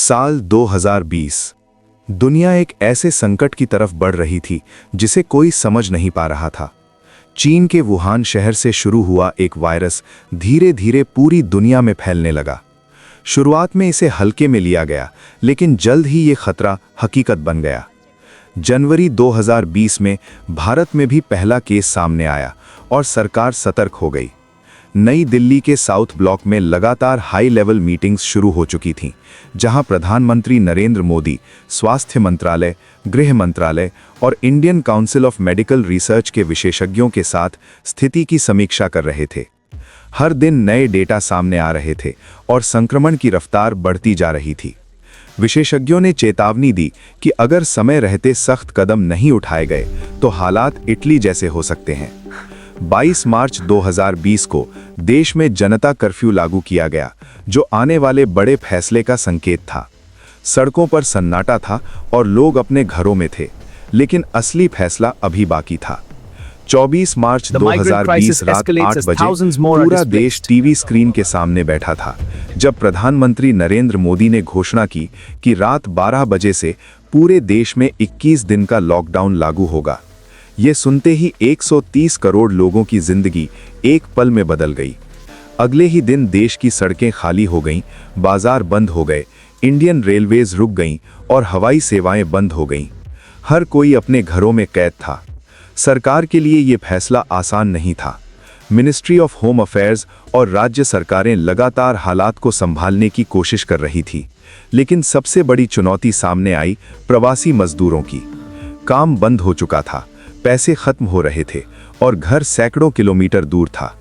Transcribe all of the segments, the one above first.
साल 2020। दुनिया एक ऐसे संकट की तरफ बढ़ रही थी जिसे कोई समझ नहीं पा रहा था। चीन के वुहान शहर से शुरू हुआ एक वायरस धीरे धीरे पूरी दुनिया में फैलने लगा। शुरुआत में इसे हल्के में लिया गया, लेकिन जल्द ही ये खतरा हकीकत बन गया। जनवरी 2020 में भारत में भी पहला केस सामने आया और सरकार सतर्क हो गई। नई दिल्ली के साउथ ब्लॉक में लगातार हाई लेवल मीटिंग्स शुरू हो चुकी थीं, जहां प्रधानमंत्री नरेंद्र मोदी, स्वास्थ्य मंत्रालय, गृह मंत्रालय और Indian council of medical research के विशेषज्ञों के साथ स्थिति की समीक्षा कर रहे थे। हर दिन नए डेटा सामने आ रहे थे और संक्रमण की रफ्तार बढ़ती जा रही थी। विशेषज्ञों ने चेतावनी दी कि अगर समय रहते सख्त कदम नहीं उठाए गए तो हालात इटली जैसे हो सकते हैं। 22 मार्च 2020 को देश में जनता कर्फ्यू लागू किया गया, जो आने वाले बड़े फैसले का संकेत था। सड़कों पर सन्नाटा था और लोग अपने घरों में थे, लेकिन असली फैसला अभी बाकी था। 24 मार्च 2020 रात 8 बजे पूरा देश टीवी स्क्रीन के सामने बैठा था, जब प्रधानमंत्री नरेंद्र मोदी ने घोषणा की कि रात 12 बजे से पूरे देश में 21 दिन का लॉकडाउन लागू होगा। ये सुनते ही 130 करोड़ लोगों की जिंदगी एक पल में बदल गई। अगले ही दिन देश की सड़कें खाली हो गईं, बाजार बंद हो गए, इंडियन रेलवेज रुक गईं और हवाई सेवाएं बंद हो गईं। हर कोई अपने घरों में कैद था। सरकार के लिए ये फैसला आसान नहीं था। मिनिस्ट्री ऑफ होम अफेयर्स और राज्य सरकारें लगातार हालात को संभालने की कोशिश कर रही थी, लेकिन सबसे बड़ी चुनौती सामने आई प्रवासी मजदूरों की। काम बंद हो चुका था, पैसे खत्म हो रहे थे और घर सैकड़ों किलोमीटर दूर था।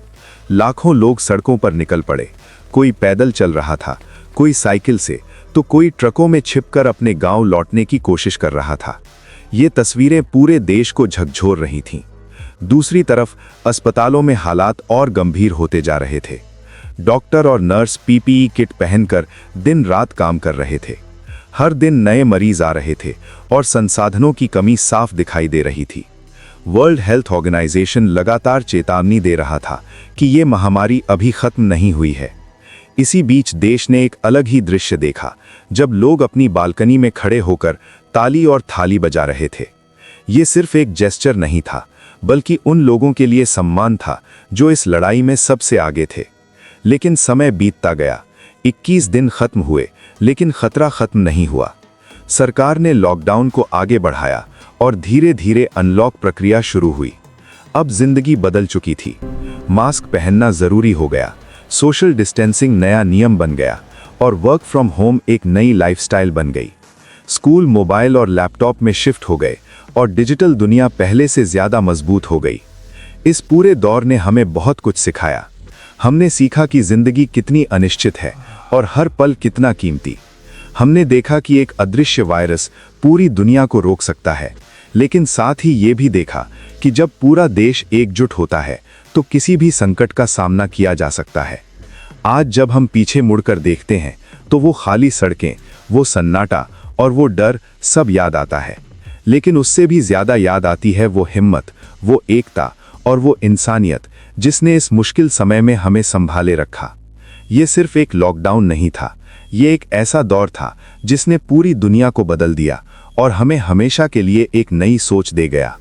लाखों लोग सड़कों पर निकल पड़े। कोई पैदल चल रहा था, कोई साइकिल से, तो कोई ट्रकों में छिपकर अपने गांव लौटने की कोशिश कर रहा था। ये तस्वीरें पूरे देश को झकझोर रही थीं। दूसरी तरफ अस्पतालों में हालात और गंभीर होते जा रहे थे। डॉक्टर और नर्स पीपीई किट पहनकर दिन रात काम कर रहे थे। हर दिन नए मरीज आ रहे थे और संसाधनों की कमी साफ दिखाई दे रही थी। वर्ल्ड हेल्थ ऑर्गेनाइजेशन लगातार चेतावनी दे रहा था कि ये महामारी अभी खत्म नहीं हुई है। इसी बीच देश ने एक अलग ही दृश्य देखा, जब लोग अपनी बालकनी में खड़े होकर ताली और थाली बजा रहे थे। ये सिर्फ एक जेस्चर नहीं था, बल्कि उन लोगों के लिए सम्मान था जो इस लड़ाई में सबसे आगे थे। लेकिन समय बीतता गया, 21 दिन खत्म हुए, लेकिन खतरा खत्म नहीं हुआ। सरकार ने लॉकडाउन को आगे बढ़ाया और धीरे धीरे अनलॉक प्रक्रिया शुरू हुई। अब जिंदगी बदल चुकी थी। मास्क पहनना जरूरी हो गया, सोशल डिस्टेंसिंग नया नियम बन गया और वर्क फ्रॉम होम एक नई लाइफस्टाइल बन गई। स्कूल मोबाइल और लैपटॉप में शिफ्ट हो गए और डिजिटल दुनिया पहले से ज्यादा मजबूत हो गई। इस पूरे दौर ने हमें बहुत कुछ सिखाया। हमने सीखा कि जिंदगी कितनी अनिश्चित है और हर पल कितना कीमती। हमने देखा कि एक अदृश्य वायरस पूरी दुनिया को रोक सकता है, लेकिन साथ ही ये भी देखा कि जब पूरा देश एकजुट होता है तो किसी भी संकट का सामना किया जा सकता है। आज जब हम पीछे मुड़कर देखते हैं तो वो खाली सड़कें, वो सन्नाटा और वो डर सब याद आता है, लेकिन उससे भी ज्यादा याद आती है वो हिम्मत, वो एकता और वो इंसानियत जिसने इस मुश्किल समय में हमें संभाले रखा। ये सिर्फ एक लॉकडाउन नहीं था, ये एक ऐसा दौर था जिसने पूरी दुनिया को बदल दिया और हमें हमेशा के लिए एक नई सोच दे गया।